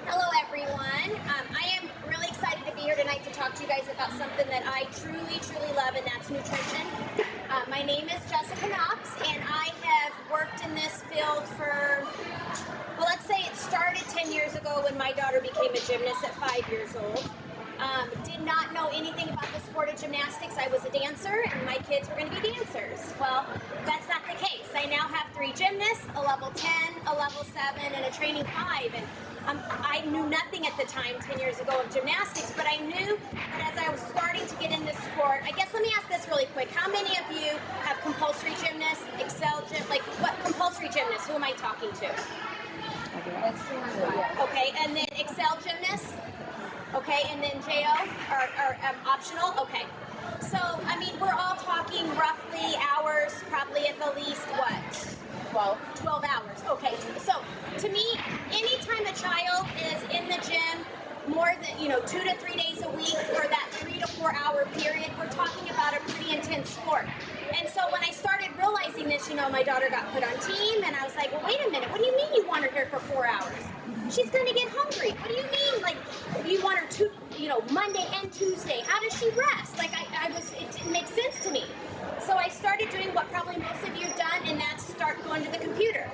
Hello everyone. I am really excited to be here tonight to talk to you guys about something that I truly love, and that's nutrition. My name is Jessica Knox, and I have worked in this field for, well, let's say it started 10 years ago when my daughter became a gymnast at 5 years old. Did not know anything about the sport of gymnastics. I was a dancer, and my kids were going to be dancers. Well, that's not the case. I now have 3 gymnasts, a level 10, a level 7, and a training 5. And I knew nothing at the time, 10 years ago, of gymnastics, but I knew that as I was starting to get into sport, I guess let me ask this really quick. How many of you have compulsory gymnasts, excel gym, like what compulsory gymnasts? Who am I talking to? Okay, and then excel gymnasts? Okay, and then JO are optional? Okay. So, I mean, we're all talking roughly hours, probably at the least, what? 12 hours. Okay, so to me, anytime a child is in the gym more than, 2 to 3 days a week for that 3 to 4 hour period, we're talking about a pretty intense sport. And so when I started realizing this, my daughter got put on team, and I was like, well, wait a minute, what do you mean you want her here for 4 hours? She's going to get hungry. What do you mean? Like, you want her to, Monday and Tuesday. How does she rest? Like, it didn't make sense to me. So I started doing what probably most of you have done, and that's start going to the computer.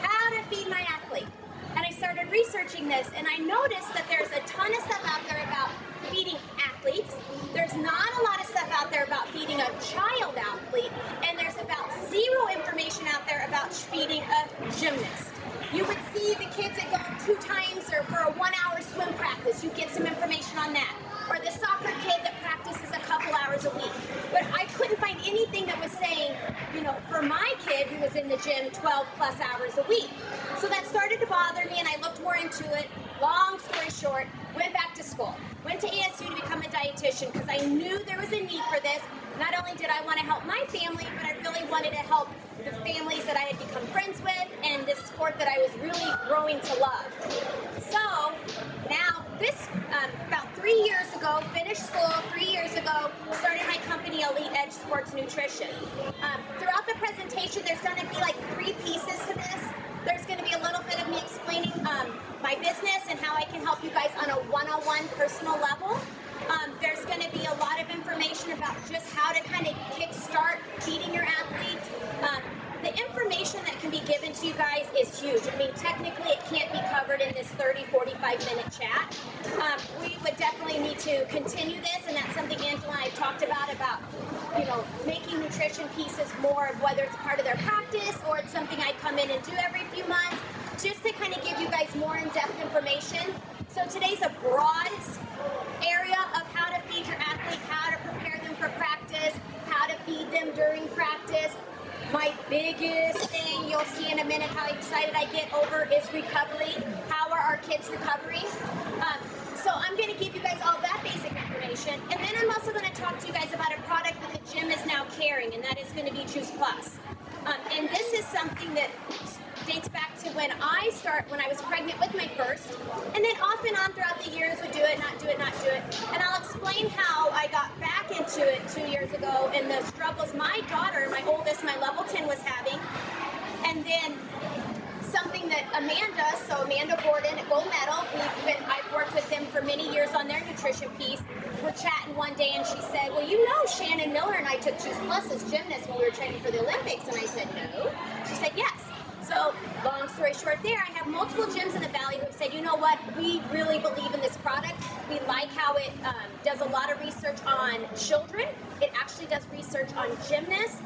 How to feed my athlete. And I started researching this, and I noticed that there's a ton of stuff out there about feeding athletes. There's not a lot of stuff out there about feeding a child athlete, and there's about 0 information out there about feeding a gymnast. You would see the kids that go 2 times or for a 1 hour swim practice, you get some information on that. Or the soccer kid that practices a couple hours a week. But I couldn't find anything that was saying, for my kid who was in the gym 12 plus hours a week. So that started to bother me, and I looked more into it. Long story short, went back to school. Went to ASU to become a dietitian because I knew there was a need for this. Not only did I want to help my family, but I really wanted to help the families that I had become friends with and this sport that I was really growing to love. So now this, about 3 years ago, finished school 3 years ago, started my company Elite Edge Sports Nutrition. Throughout the presentation, there's going to be like 3 pieces to this. There's going to be a little bit of me explaining my business and how I can help you guys on a one-on-one personal level. There's going to be a lot of information about just how to kind of kickstart feeding your athlete. The information that can be given to you guys is huge. I mean, technically it can't be covered in this 30, 45-minute chat. We would definitely need to continue this, and that's something Angela and I talked about, making nutrition pieces more of whether it's part of their practice or it's something I come in and do every few months, just to kind of give you guys more in-depth information. So today's a broad area of how to feed your athlete, how to prepare them for practice, how to feed them during practice. My biggest thing, you'll see in a minute how excited I get over, is recovery. How are our kids recovering? So I'm going to give you guys all that basic information, and then I'm also going to talk to you guys about a product that the gym is now carrying, and that is going to be Juice Plus. And this is something that dates back to when I was pregnant with my first, and then off and on throughout the years would do it, not do it, not do it. And I'll explain how I got back into it 2 years ago and the struggles my daughter, my oldest, my level 10, was having. And then something that Amanda Borden at Gold Medal, I've worked with them for many years on their nutrition piece. We're chatting one day and she said, well, Shannon Miller and I took Juice Plus as gymnasts when we were training for the Olympics. And I said, no. She said, yes. So, long story short there, I have multiple gyms in the Valley who have said, you know what, we really believe in this product. We like how it does a lot of research on children. It actually does research on gymnasts.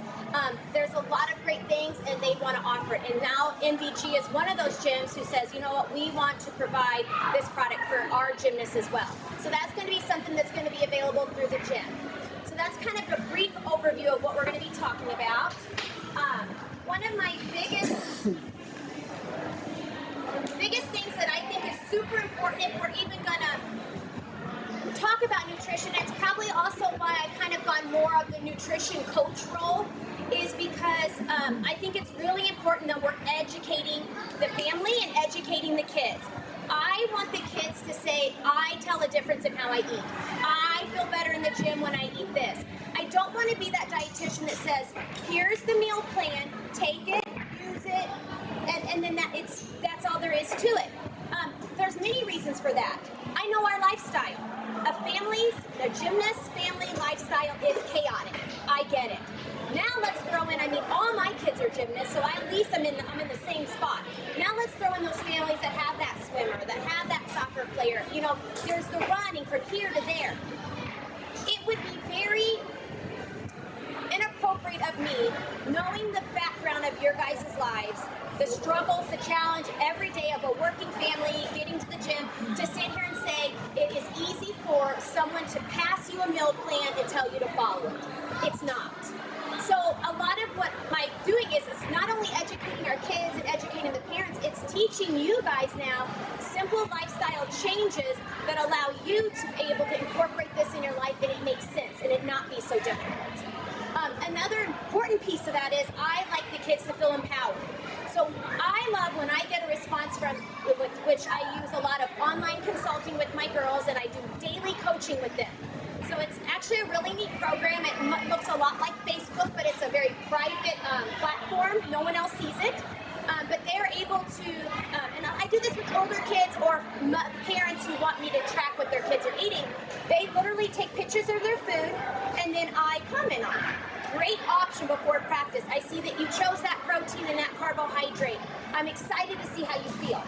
There's a lot of great things, and they want to offer it. And now NVG is one of those gyms who says, you know what, we want to provide this product for our gymnasts as well. So that's going to be something that's going to be available through the gym. So that's kind of a brief overview of what we're going to be talking about. One of my biggest things that I think is super important if we're even gonna talk about nutrition, it's probably also why I've kind of gone more of the nutrition coach role, is because I think it's really important that we're educating the family and educating the kids. I want the kids to say, I tell a difference in how I eat. I feel better in the gym when I eat this. I don't want to be that dietitian that says, here's the meal plan, take it, use it, and then that's all there is to it. reasons for that. I know our lifestyle. A gymnast family lifestyle is chaotic. I get it. Now let's throw in, I mean, all my kids are gymnasts, so at least I'm in the same spot. Now let's throw in those families that have that swimmer, that have that soccer player. You know, there's the running from here to there. It would be very inappropriate of me, knowing the background of your guys' lives, the struggles, the challenge every day of a working family, getting to the gym, to sit here and say it is easy for someone to pass you a meal plan and tell you to follow it. It's not. So a lot of what my doing is not only educating our kids and educating the parents, it's teaching you guys now simple lifestyle changes that allow you to be able to incorporate this in your life and it makes sense and it not be so difficult. Another important piece of that is I like the kids to feel empowered. So I love when I get a response from, which I use a lot of online consulting with my girls, and I do daily coaching with them. So it's actually a really neat program. It looks a lot like Facebook, but it's a very private platform. No one else sees it. But they're able to, and I do this with older kids or parents who want me to track what their kids are eating. They literally take pictures of their food, and then I comment on it. Great option before practice. I see that you chose that protein and that carbohydrate. I'm excited to see how you feel.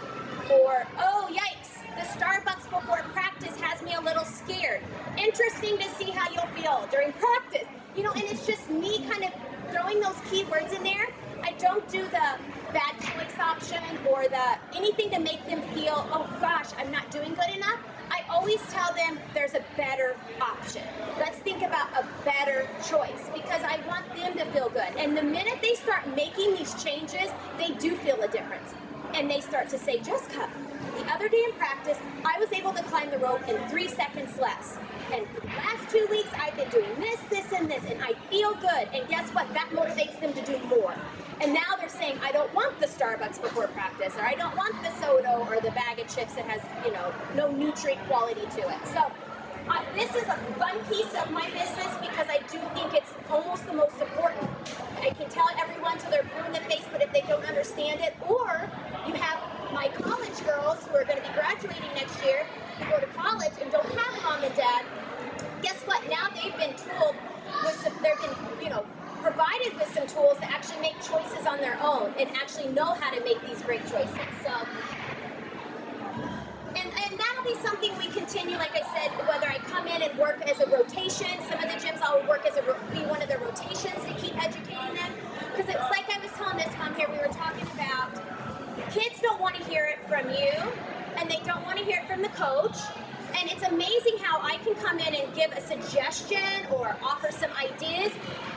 Or, oh, yikes, the Starbucks before practice has me a little scared. Interesting to see how you'll feel during practice. You know, and it's just me kind of throwing those keywords in there. I don't do the bad choice option or the anything to make them feel, oh gosh, I'm not doing good enough. I always tell them there's a better option. Let's think about a better choice because I want them to feel good. And the minute they start making these changes, they do feel a difference. And they start to say, Jessica, the other day in practice, I was able to climb the rope in 3 seconds less. And for the last 2 weeks, I've been doing this, this, and this, and I feel good. And guess what? That motivates them to do more. And now they're saying, I don't want the Starbucks before practice, or I don't want the soda or the bag of chips that has, you know, no nutrient quality to it. So this is a fun piece of my business because I do think it's almost the most important. I can tell everyone till they're blue in the face, but if they don't understand it, or you have my college girls who are going to be graduating next year, who go to college and don't have a mom and dad, guess what? Now they've been told, they've been, you know, provided with some tools to actually make choices on their own and actually know how to make these great choices. So, and that'll be something we continue, like I said, whether I come in and work as a rotation. Some of the gyms I'll work as be one of the rotations to keep educating them. Because it's like I was telling this mom here, we were talking about kids don't want to hear it from you and they don't want to hear it from the coach. And it's amazing how I can come in and give a suggestion or offer some ideas.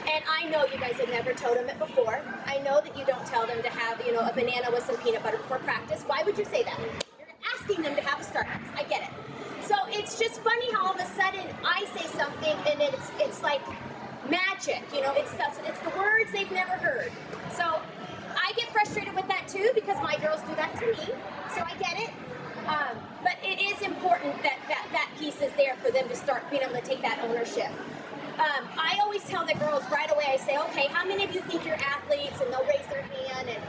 And I know you guys have never told them it before. I know that you don't tell them to have, you know, a banana with some peanut butter before practice. Why would you say that? You're asking them to have a Starbucks. I get it. So it's just funny how all of a sudden I say something and it's like magic. You know, it's the words they've never heard. So I get frustrated with that too because my girls do that to me. So I get it. But it is important that piece is there for them to start being able to take that ownership. I always tell the girls right away, I say, okay, how many of you think you're athletes? And they'll raise their hand. And,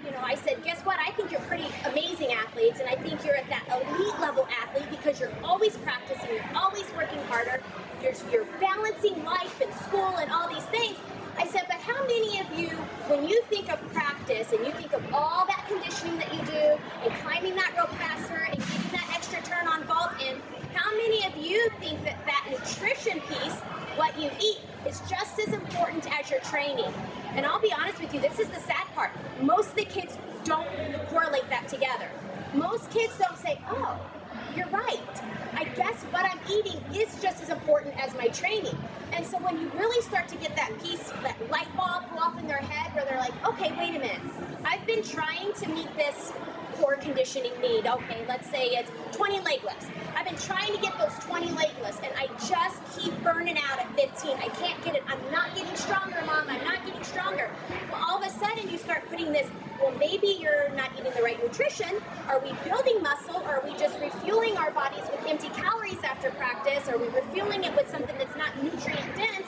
you know, I said, guess what? I think you're pretty amazing athletes. And I think you're at that elite level athlete because you're always practicing. You're always working harder. You're balancing life and school and all these things. I said, but how many of you, when you think of practice and you think of all that conditioning that you do and climbing that rope faster and getting that extra turn on vault in, how many of you think that nutrition piece, what you eat, is just as important as your training? And I'll be honest with you, this is the sad part. Most of the kids don't correlate that together. Most kids don't say, oh, you're right. I guess what I'm eating is just as important as my training. And so when you really start to get that piece, that light bulb go off in their head where they're like, okay, wait a minute. I've been trying to meet this core conditioning need. Okay, let's say it's 20 leg lifts. I've been trying to get those 20 leg lifts and I just keep burning out at 15. I can't get it. I'm not getting stronger, Mom. I'm not getting stronger. Well, all of a sudden you start putting this, well, maybe you're not eating the right nutrition. Are we building muscle? Or are we just refueling our bodies with empty calories after practice? Are we refueling it with something that's not nutrient dense?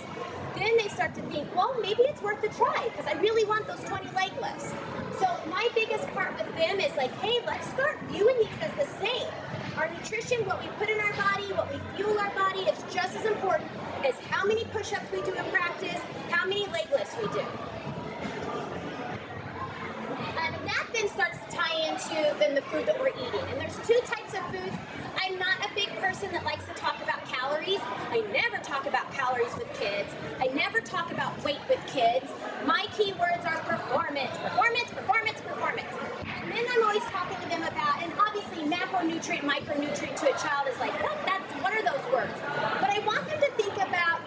Then they start to think, well, maybe it's worth a try because I really want those 20 leg lifts. So my biggest part with them is like, hey, let's start viewing these as the same. Our nutrition, what we put in our body, what we fuel our body is just as important as how many push-ups we do in practice, how many leg lifts we do. And that then starts to tie into then the food that we're eating. And there's two types of foods. I'm not a big person that likes to talk about calories. I never talk about calories with kids. I never talk about weight with kids. My keywords are performance, performance, performance, performance. And then I'm always talking to them about, and obviously macronutrient, micronutrient to a child is like, what are those words? But I want them to think about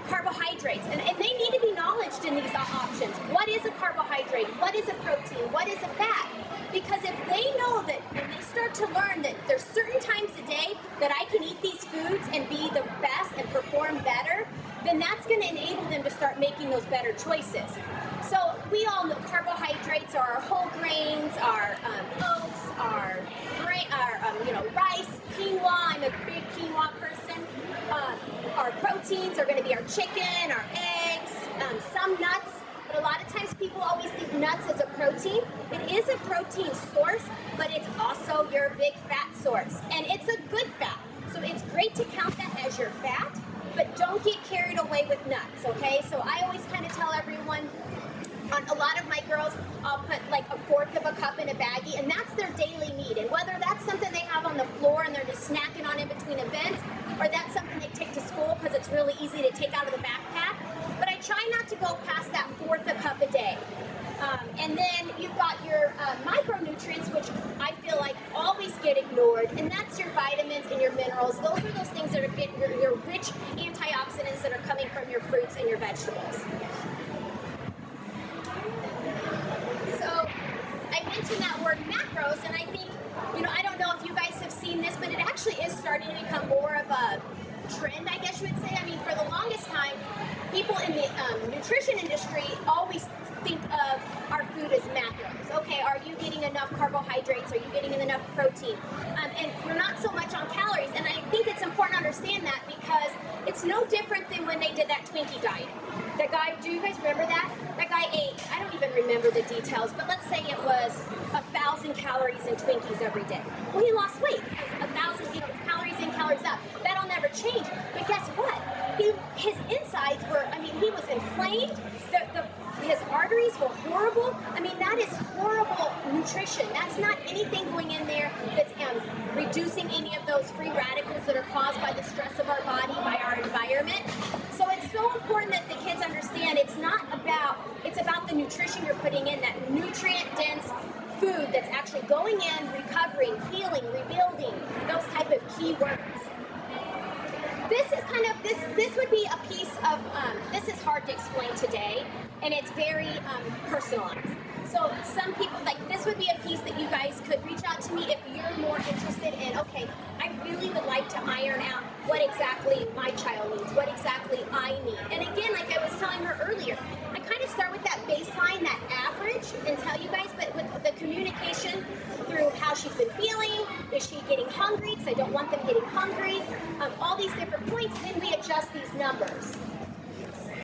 carbohydrates, and they need to be knowledged in these options. What is a carbohydrate? What is a protein? What is a fat? Because if they know that, and they start to learn that there's certain times a day that I can eat these foods and be the best and perform better, then that's going to enable them to start making those better choices. So we all know carbohydrates are our whole grains, our oats, our rice, quinoa. I'm a big quinoa person. Our proteins are going to be our chicken, our eggs, some nuts. But a lot of times people always think nuts as a protein. It is a protein source, but it's also your big fat source. And it's a good fat. So it's great to count that as your fat, but don't get carried away with nuts, okay? So I always kind of tell everyone, on a lot of my girls, I'll put like a fourth of a cup in a baggie, and that's their daily need. And whether that's something they have on the floor and they're just snacking on in between events, or that's something they take to school because it's really easy to take out of the backpack. But I try not to go past that fourth a cup a day. And then you've got your micronutrients, which I feel like always get ignored, and that's your vitamins and your minerals. Those are those things that are your rich antioxidants that are coming from your fruits and your vegetables. So I mentioned that word macros, and I think, I don't know if you guys have seen this, but it actually is starting to become more of a trend, I guess you would say. I mean, for the longest time, people in the nutrition industry always think of our food as macros. Okay, are you getting enough carbohydrates? Are you getting enough protein? And we're not so much on calories. And I think it's important to understand that because it's no different than when they did that Twinkie diet. That guy, do you guys remember that? That guy ate, I don't even remember the details, but let's say it was 1,000 calories in Twinkies every day. Well, he lost weight because 1,000, calories in, calories out. That'll never change. But guess what? His insides were, he was inflamed. His arteries were horrible. That is horrible nutrition. That's not anything going in there that's reducing any of those free radicals that are caused by the stress of our body, by our environment. So it's so important that the kids understand it's about the nutrition you're putting in, that nutrient-dense food that's actually going in, recovering, healing, rebuilding, those type of key words. This is this would be a piece of, this is hard to explain today, and it's very personalized. So some people, this would be a piece that you guys could reach out to me if you're more interested in, okay, I really would like to iron out what exactly my child needs, what exactly I need. And again, like I was telling her earlier, I kind of start with that baseline, that average, and tell you guys, but with the communication through how she's been feeling, is she getting hungry, because I don't want them getting hungry, all these different points, then we adjust these numbers.